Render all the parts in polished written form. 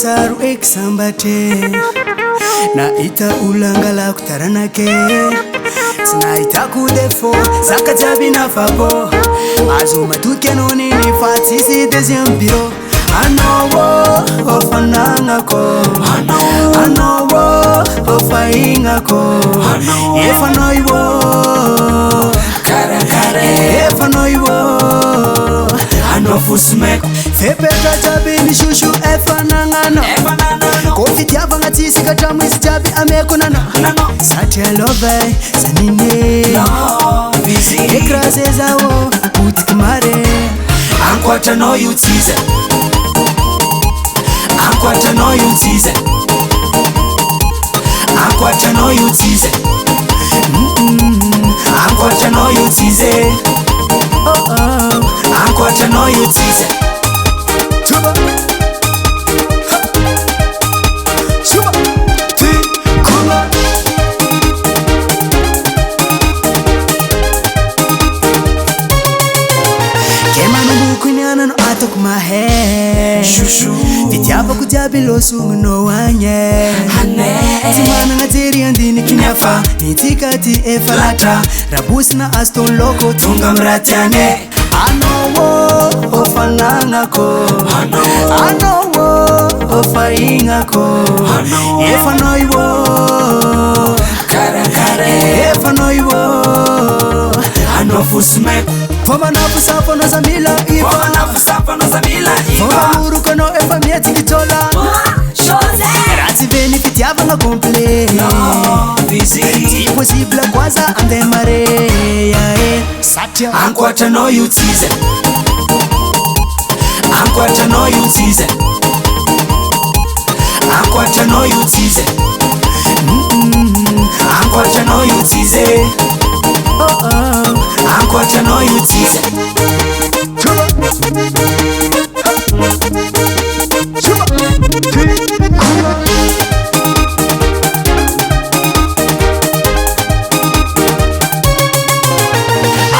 Saro eksambate na ita ulangala kutaranake Tina ita kudefo Saka jabi na fabo Azuma tukenoni ni fatisi deuxième bureau Anowo ofanangako Anowo ofaingako Efanoiwo Efanoiwo Anofusmeko Fepeta jabi ni shushu efanangano Kofiti hapa ngatisi katamwisi jabi amekunano Sati alove sanine Ekraze zao utikimare Ankwata no you teaser Ankwata no you teaser Ankwata no you teaser Ankwata no you teaser Oh oh Ankwata no you teaser Chuba Chuba Kuba Kema nubu kunyana no atok mahe Shushu Vitiapa kujabilo sungu no wanye Hane Timana ngateri andini kinyafa Nitikati efalata Rabusi na aston loko tunga mratiane Anowo ofanangako Anowo ofaingako Efanoiwo Efanoiwo Anofusmeko Foma nafusapo no zamila iwa Foma nafusapo no zamila iwa Foma muruko no efa mieti kitola Rati benefit yava nga komple Impossible kwaza ande mare Satya Ankwata no you teaser Ankwata no you teaser Ankwata no you teaser Ankwata no you teaser Oh oh Ankwata no you teaser Chuba Chuba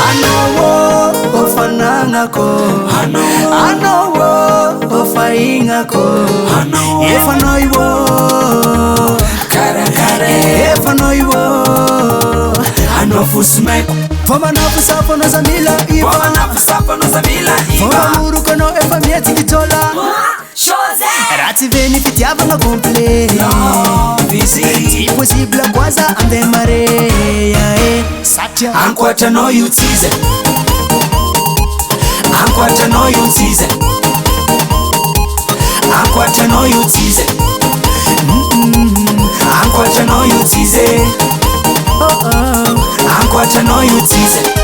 Anowo ofanangako Anowo ofaingako Efanoiwo Efanoiwo Anofusmeko Foma nafusapo no zamila iwa Foma nafusapo no zamila Foma iwa muruko no efa mieti kitola Rati benefit yava nga komple Impossible kwaza ande mare Satya Ankwata no you teaser Ankwata no you teaser Ankwata no you teaser Ankwata no you teaser Oh oh Ankwata no you teaser